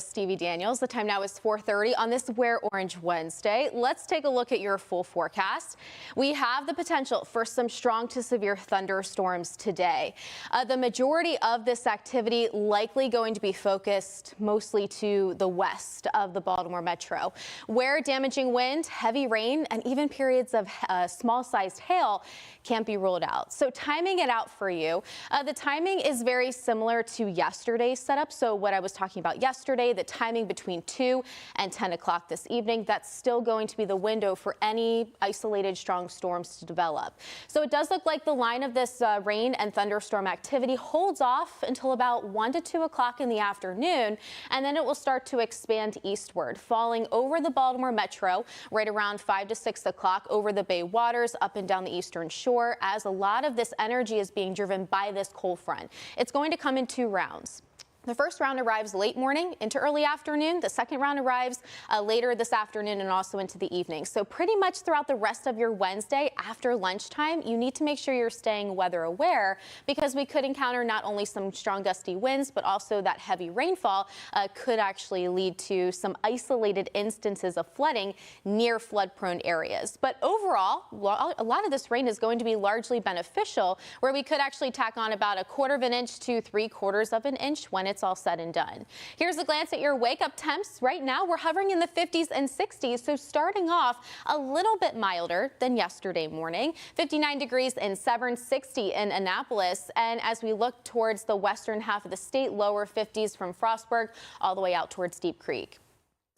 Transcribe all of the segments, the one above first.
Stevie Daniels. The time now is 4:30 on this Wear Orange Wednesday. Let's take a look at your full forecast. We have the potential for some strong to severe thunderstorms today. The majority of this activity likely going to be focused mostly to the west of the Baltimore metro, where damaging wind, heavy rain, and even periods of small-sized hail can't be ruled out. So timing it out for you. The timing is very similar to yesterday's setup. So what I was talking about yesterday, the timing between 2 and 10 o'clock this evening, that's still going to be the window for any isolated strong storms to develop. So it does look like the line of this rain and thunderstorm activity holds off until about 1 to 2 o'clock in the afternoon, and then it will start to expand eastward, falling over the Baltimore metro right around 5 to 6 o'clock over the Bay waters up and down the eastern shore, as a lot of this energy is being driven by this cold front. It's going to come in 2 rounds. The first round arrives late morning into early afternoon. The second round arrives later this afternoon and also into the evening. So pretty much throughout the rest of your Wednesday after lunchtime, you need to make sure you're staying weather aware, because we could encounter not only some strong gusty winds, but also that heavy rainfall could actually lead to some isolated instances of flooding near flood prone areas. But overall, a lot of this rain is going to be largely beneficial, where we could actually tack on about 1/4 of an inch to 3/4 of an inch when it's all said and done. Here's a glance at your wake up temps. Right now we're hovering in the 50s and 60s, so starting off a little bit milder than yesterday morning. 59 degrees in Severn, 60 in Annapolis, and as we look towards the western half of the state, lower 50s from Frostburg all the way out towards Deep Creek.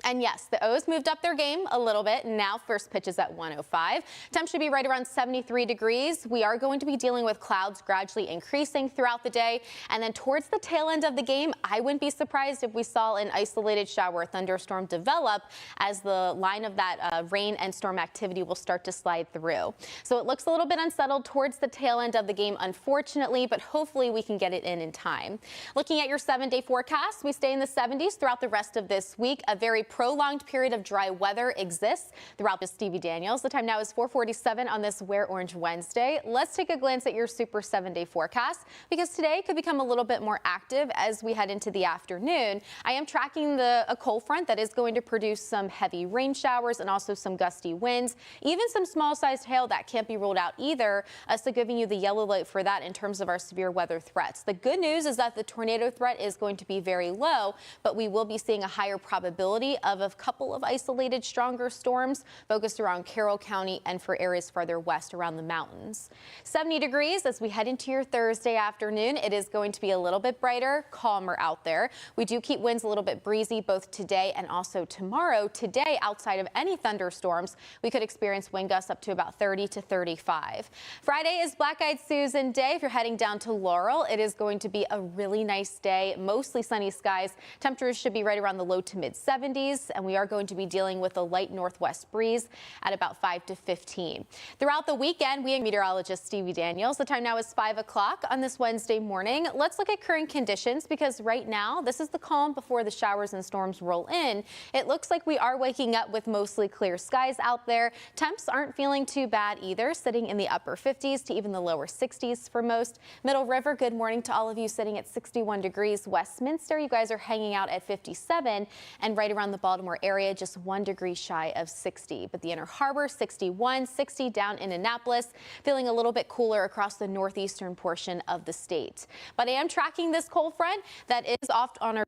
And yes, the O's moved up their game a little bit. Now first pitch is at 1:05. Temps should be right around 73 degrees. We are going to be dealing with clouds gradually increasing throughout the day. And then towards the tail end of the game, I wouldn't be surprised if we saw an isolated shower or thunderstorm develop, as the line of that rain and storm activity will start to slide through. So it looks a little bit unsettled towards the tail end of the game, unfortunately, but hopefully we can get it in time. Looking at your 7-day forecast, we stay in the 70s throughout the rest of this week. A very prolonged period of dry weather exists throughout the Stevie Daniels. The time now is 4:47 on this Wear Orange Wednesday. Let's take a glance at your super 7-day forecast, because today could become a little bit more active as we head into the afternoon. I am tracking a cold front that is going to produce some heavy rain showers and also some gusty winds, even some small-sized hail that can't be ruled out either. So giving you the yellow light for that in terms of our severe weather threats. The good news is that the tornado threat is going to be very low, but we will be seeing a higher probability of a couple of isolated stronger storms focused around Carroll County and for areas farther west around the mountains. 70 degrees as we head into your Thursday afternoon. It is going to be a little bit brighter, calmer out there. We do keep winds a little bit breezy both today and also tomorrow. Today, outside of any thunderstorms, we could experience wind gusts up to about 30 to 35. Friday is Black-Eyed Susan Day. If you're heading down to Laurel, it is going to be a really nice day, mostly sunny skies. Temperatures should be right around the low to mid 70s. And we are going to be dealing with a light northwest breeze at about 5 to 15. Throughout the weekend, we have meteorologist Stevie Daniels. The time now is 5 o'clock on this Wednesday morning. Let's look at current conditions, because right now this is the calm before the showers and storms roll in. It looks like we are waking up with mostly clear skies out there. Temps aren't feeling too bad either, sitting in the upper 50s to even the lower 60s for most. Middle River, good morning to all of you, sitting at 61 degrees. Westminster, you guys are hanging out at 57, and right around the Baltimore area, just 1 degree shy of 60. But the Inner Harbor, 61, 60 down in Annapolis, feeling a little bit cooler across the northeastern portion of the state. But I am tracking this cold front that is off on our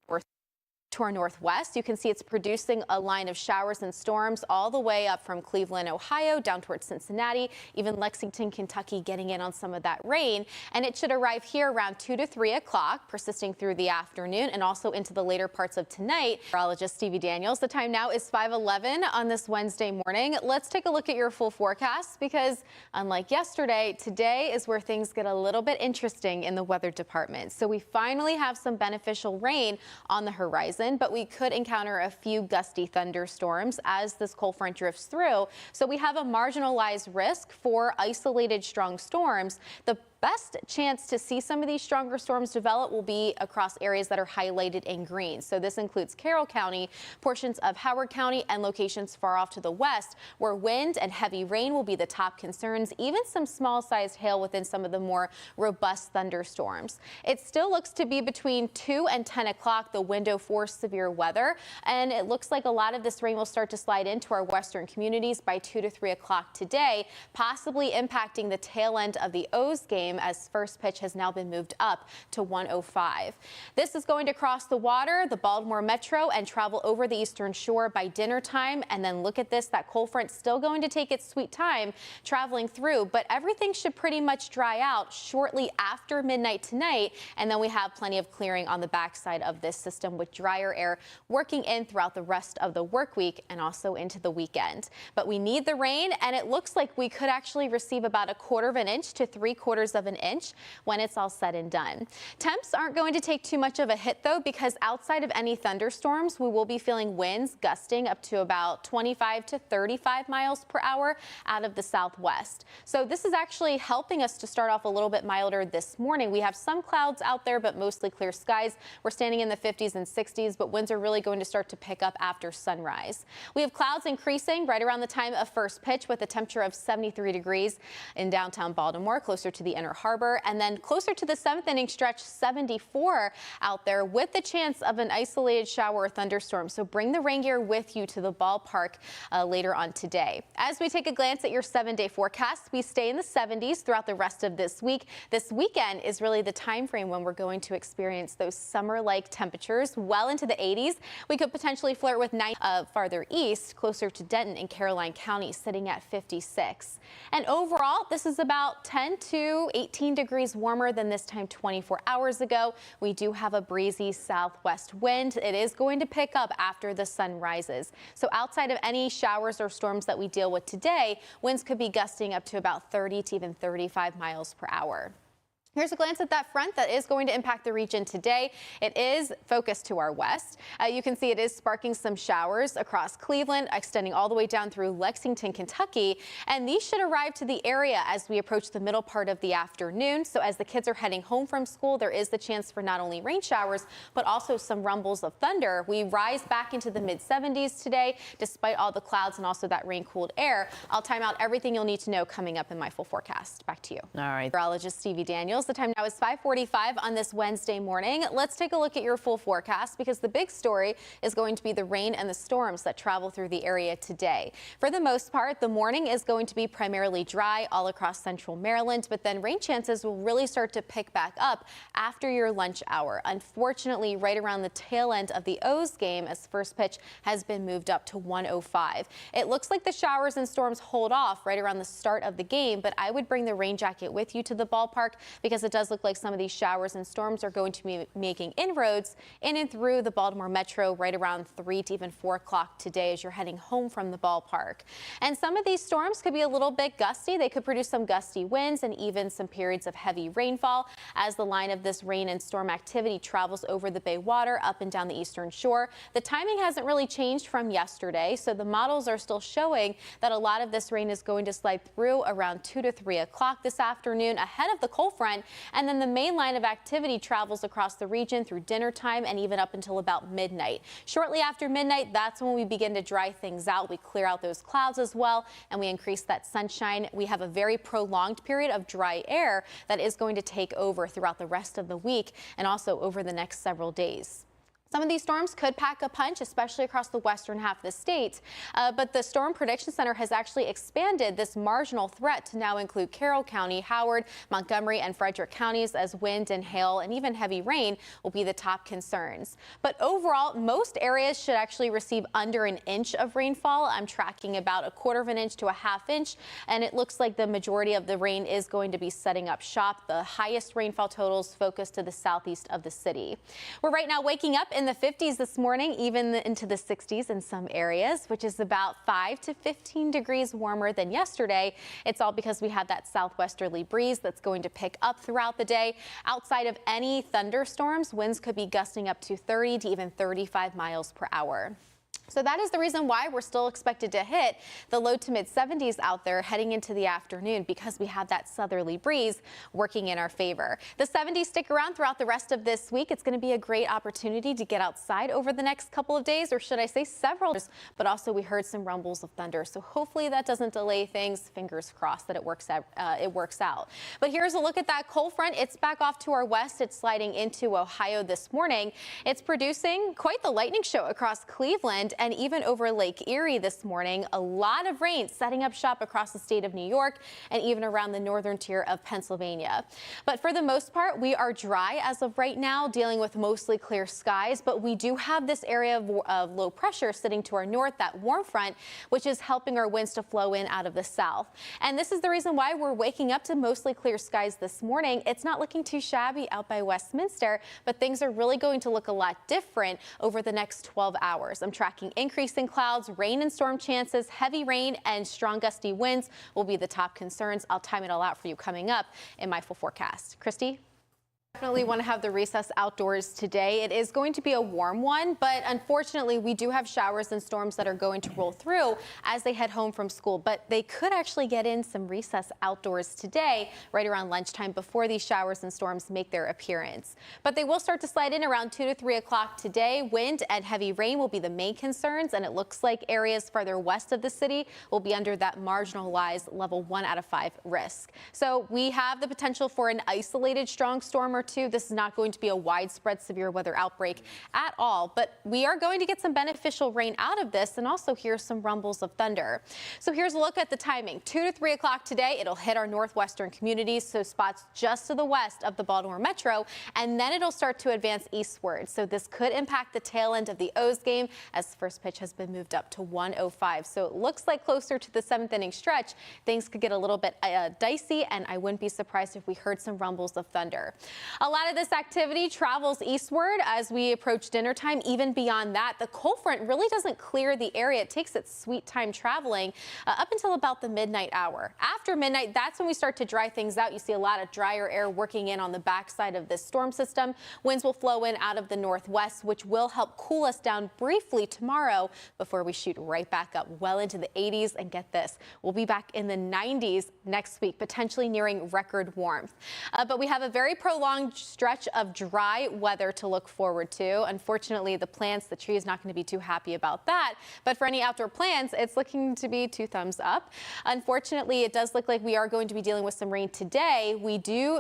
to our northwest. You can see it's producing a line of showers and storms all the way up from Cleveland, Ohio, down towards Cincinnati, even Lexington, Kentucky, getting in on some of that rain. And it should arrive here around 2 to 3 o'clock, persisting through the afternoon and also into the later parts of tonight. Meteorologist Stevie Daniels. The time now is 5:11 on this Wednesday morning. Let's take a look at your full forecast, because unlike yesterday, today is where things get a little bit interesting in the weather department. So we finally have some beneficial rain on the horizon, but we could encounter a few gusty thunderstorms as this cold front drifts through. So we have a marginalized risk for isolated strong storms. The best chance to see some of these stronger storms develop will be across areas that are highlighted in green. So this includes Carroll County, portions of Howard County, and locations far off to the west, where wind and heavy rain will be the top concerns, even some small-sized hail within some of the more robust thunderstorms. It still looks to be between 2 and 10 o'clock, the window for severe weather, and it looks like a lot of this rain will start to slide into our western communities by 2 to 3 o'clock today, possibly impacting the tail end of the O's game as first pitch has now been moved up to 1:05. This is going to cross the water, the Baltimore Metro, and travel over the eastern shore by dinner time. And then look at this, that cold front still going to take its sweet time traveling through, but everything should pretty much dry out shortly after midnight tonight. And then we have plenty of clearing on the backside of this system with drier air working in throughout the rest of the work week and also into the weekend. But we need the rain, and it looks like we could actually receive about 1/4 of an inch to 3/4 of an inch when it's all said and done. Temps aren't going to take too much of a hit though, because outside of any thunderstorms, we will be feeling winds gusting up to about 25 to 35 miles per hour out of the southwest. So this is actually helping us to start off a little bit milder this morning. We have some clouds out there, but mostly clear skies. We're standing in the 50s and 60s, but winds are really going to start to pick up after sunrise. We have clouds increasing right around the time of first pitch with a temperature of 73 degrees in downtown Baltimore, closer to the Inner Harbor, and then closer to the 7th inning stretch, 74 out there with the chance of an isolated shower or thunderstorm. So bring the rain gear with you to the ballpark later on today. As we take a glance at your 7-day forecast, we stay in the 70s throughout the rest of this week. This weekend is really the time frame when we're going to experience those summer-like temperatures well into the 80s. We could potentially flirt with 90 farther east, closer to Denton and Caroline County, sitting at 56. And overall, this is about 10 to 18 degrees warmer than this time 24 hours ago. We do have a breezy southwest wind. It is going to pick up after the sun rises. So outside of any showers or storms that we deal with today, winds could be gusting up to about 30 to even 35 miles per hour. Here's a glance at that front that is going to impact the region today. It is focused to our west. You can see it is sparking some showers across Cleveland, extending all the way down through Lexington, Kentucky. And these should arrive to the area as we approach the middle part of the afternoon. So as the kids are heading home from school, there is the chance for not only rain showers, but also some rumbles of thunder. We rise back into the mid-70s today, despite all the clouds and also that rain-cooled air. I'll time out everything you'll need to know coming up in my full forecast. Back to you. All right. Meteorologist Stevie Daniels. The time now is 5:45 on this Wednesday morning. Let's take a look at your full forecast, because the big story is going to be the rain and the storms that travel through the area today. For the most part, the morning is going to be primarily dry all across central Maryland, but then rain chances will really start to pick back up after your lunch hour. Unfortunately, right around the tail end of the O's game, as first pitch has been moved up to 1:05. It looks like the showers and storms hold off right around the start of the game, but I would bring the rain jacket with you to the ballpark, because it does look like some of these showers and storms are going to be making inroads in and through the Baltimore Metro right around 3 to even 4 o'clock today as you're heading home from the ballpark. And some of these storms could be a little bit gusty. They could produce some gusty winds and even some periods of heavy rainfall as the line of this rain and storm activity travels over the Bay Water up and down the eastern shore. The timing hasn't really changed from yesterday, so the models are still showing that a lot of this rain is going to slide through around 2 to 3 o'clock this afternoon ahead of the cold front. And then the main line of activity travels across the region through dinner time and even up until about midnight. Shortly after midnight, that's when we begin to dry things out. We clear out those clouds as well, and we increase that sunshine. We have a very prolonged period of dry air that is going to take over throughout the rest of the week and also over the next several days. Some of these storms could pack a punch, especially across the western half of the state. But the Storm Prediction Center has actually expanded this marginal threat to now include Carroll County, Howard, Montgomery, and Frederick counties, as wind and hail and even heavy rain will be the top concerns. But overall, most areas should actually receive under an inch of rainfall. I'm tracking about 1/4 of an inch to a 1/2 inch, and it looks like the majority of the rain is going to be setting up shop. The highest rainfall totals focused to the southeast of the city. We're right now waking up in the 50s this morning, even into the 60s in some areas, which is about 5 to 15 degrees warmer than yesterday. It's all because we have that southwesterly breeze that's going to pick up throughout the day. Outside of any thunderstorms, winds could be gusting up to 30 to even 35 miles per hour. So that is the reason why we're still expected to hit the low to mid 70s out there heading into the afternoon, because we have that southerly breeze working in our favor. The 70s stick around throughout the rest of this week. It's going to be a great opportunity to get outside over the next couple of days, or should I say several days. But also we heard some rumbles of thunder, so hopefully that doesn't delay things. Fingers crossed that it works out. But here's a look at that cold front. It's back off to our west. It's sliding into Ohio this morning. It's producing quite the lightning show across Cleveland and even over Lake Erie this morning. A lot of rain setting up shop across the state of New York and even around the northern tier of Pennsylvania. But for the most part, we are dry as of right now, dealing with mostly clear skies. But we do have this area of low pressure sitting to our north, that warm front, which is helping our winds to flow in out of the south. And this is the reason why we're waking up to mostly clear skies this morning. It's not looking too shabby out by Westminster, but things are really going to look a lot different over the next 12 hours. I'm tracking increasing clouds, rain and storm chances, heavy rain and strong gusty winds will be the top concerns. I'll time it all out for you coming up in my full forecast. Christy? Definitely want to have the recess outdoors today. It is going to be a warm one, but unfortunately we do have showers and storms that are going to roll through as they head home from school. But they could actually get in some recess outdoors today right around lunchtime before these showers and storms make their appearance. But they will start to slide in around 2 to 3 o'clock today. Wind and heavy rain will be the main concerns, and it looks like areas farther west of the city will be under that marginalized level 1 out of 5 risk. So we have the potential for an isolated strong storm or two. This is not going to be a widespread severe weather outbreak at all, but we are going to get some beneficial rain out of this and also hear some rumbles of thunder. So here's a look at the timing. 2 to 3 o'clock today, it'll hit our northwestern communities, so spots just to the west of the Baltimore metro, and then it'll start to advance eastward. So this could impact the tail end of the O's game as first pitch has been moved up to 1:05. So it looks like closer to the 7th inning stretch, things could get a little bit dicey, and I wouldn't be surprised if we heard some rumbles of thunder. A lot of this activity travels eastward as we approach dinner time. Even beyond that, the cold front really doesn't clear the area. It takes its sweet time traveling up until about the midnight hour. After midnight, that's when we start to dry things out. You see a lot of drier air working in on the backside of this storm system. Winds will flow in out of the northwest, which will help cool us down briefly tomorrow before we shoot right back up well into the 80s. And get this, we'll be back in the 90s next week, potentially nearing record warmth. But we have a very prolonged stretch of dry weather to look forward to. Unfortunately, the plants, the tree is not going to be too happy about that. But for any outdoor plants, it's looking to be 2 thumbs up. Unfortunately, it does look like we are going to be dealing with some rain today.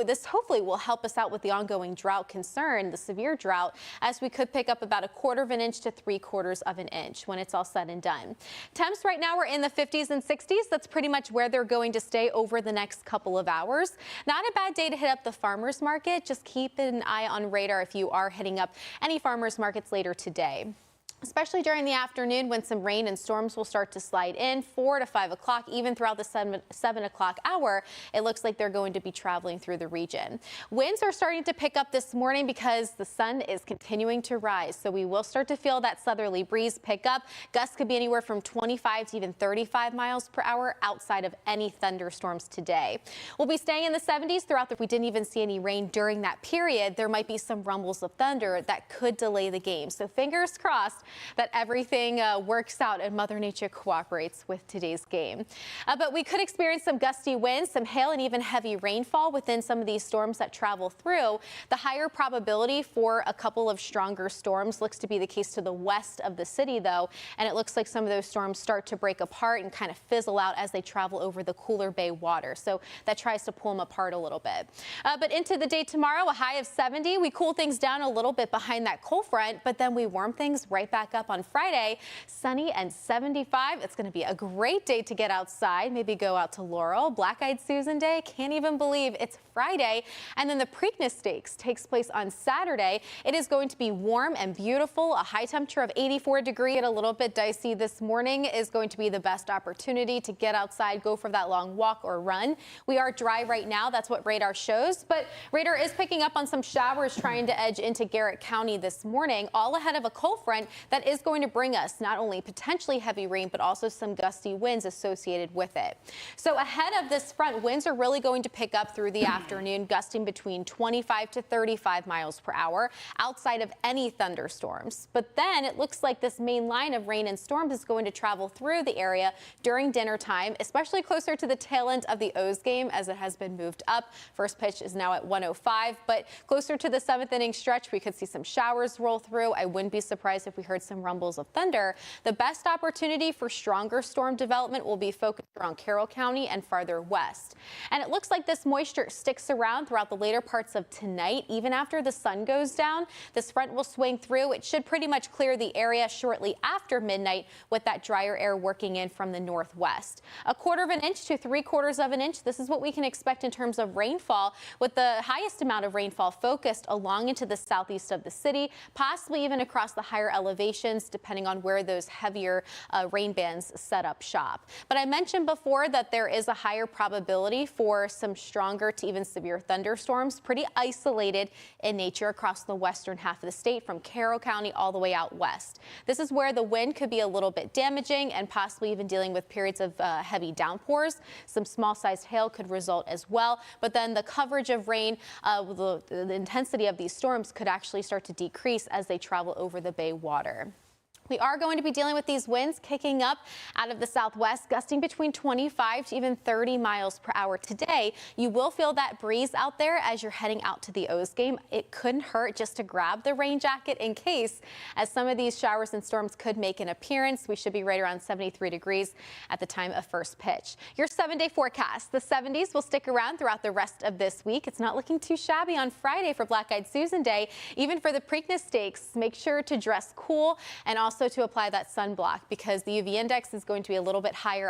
This hopefully will help us out with the ongoing drought concern, the severe drought, as we could pick up about 1/4 of an inch to 3/4 of an inch when it's all said and done. Temps right now are in the 50s and 60s. That's pretty much where they're going to stay over the next couple of hours. Not a bad day to hit up the farmers market. Just keep an eye on radar if you are hitting up any farmers markets later today, especially during the afternoon when some rain and storms will start to slide in 4 to 5 o'clock, even throughout the 7 o'clock hour. It looks like they're going to be traveling through the region. Winds are starting to pick up this morning because the sun is continuing to rise. So we will start to feel that southerly breeze pick up. Gusts could be anywhere from 25 to even 35 miles per hour outside of any thunderstorms today. We'll be staying in the 70s throughout we didn't even see any rain during that period. There might be some rumbles of thunder that could delay the game. So fingers crossed that everything works out and Mother Nature cooperates with today's game. But we could experience some gusty winds, some hail, and even heavy rainfall within some of these storms that travel through. The higher probability for a couple of stronger storms looks to be the case to the west of the city, though, and it looks like some of those storms start to break apart and kind of fizzle out as they travel over the cooler bay water. So that tries to pull them apart a little bit. But into the day tomorrow, a high of 70. We cool things down a little bit behind that cold front, but then we warm things right back up on Friday. Sunny and 75. It's going to be a great day to get outside. Maybe go out to Laurel. Black-Eyed Susan Day. Can't even believe it's Friday. And then the Preakness Stakes takes place on Saturday. It is going to be warm and beautiful. A high temperature of 84 degrees. A little bit dicey this morning is going to be the best opportunity to get outside, go for that long walk or run. We are dry right now. That's what radar shows. But radar is picking up on some showers trying to edge into Garrett County this morning, all ahead of a cold front that is going to bring us not only potentially heavy rain, but also some gusty winds associated with it. So ahead of this front, winds are really going to pick up through the afternoon, gusting between 25 to 35 miles per hour outside of any thunderstorms. But then it looks like this main line of rain and storms is going to travel through the area during dinner time, especially closer to the tail end of the O's game as it has been moved up. First pitch is now at 1:05, but closer to the 7th inning stretch, we could see some showers roll through. I wouldn't be surprised if we heard some rumbles of thunder. The best opportunity for stronger storm development will be focused around Carroll County and farther west. And it looks like this moisture sticks around throughout the later parts of tonight. Even after the sun goes down, this front will swing through. It should pretty much clear the area shortly after midnight with that drier air working in from the northwest. 1/4 inch to 3/4 of an inch. This is what we can expect in terms of rainfall, with the highest amount of rainfall focused along into the southeast of the city, possibly even across the higher elevations, depending on where those heavier rain bands set up shop. But I mentioned before that there is a higher probability for some stronger to even severe thunderstorms, pretty isolated in nature across the western half of the state from Carroll County all the way out west. This is where the wind could be a little bit damaging and possibly even dealing with periods of heavy downpours. Some small sized hail could result as well, but then the coverage of rain, the intensity of these storms could actually start to decrease as they travel over the bay water. We are going to be dealing with these winds kicking up out of the southwest, gusting between 25 to even 30 miles per hour today. You will feel that breeze out there as you're heading out to the O's game. It couldn't hurt just to grab the rain jacket in case, as some of these showers and storms could make an appearance. We should be right around 73 degrees at the time of first pitch. Your 7-day forecast. The 70s will stick around throughout the rest of this week. It's not looking too shabby on Friday for Black-Eyed Susan Day. Even for the Preakness Stakes, make sure to dress cool and also to apply that sunblock because the UV index is going to be a little bit higher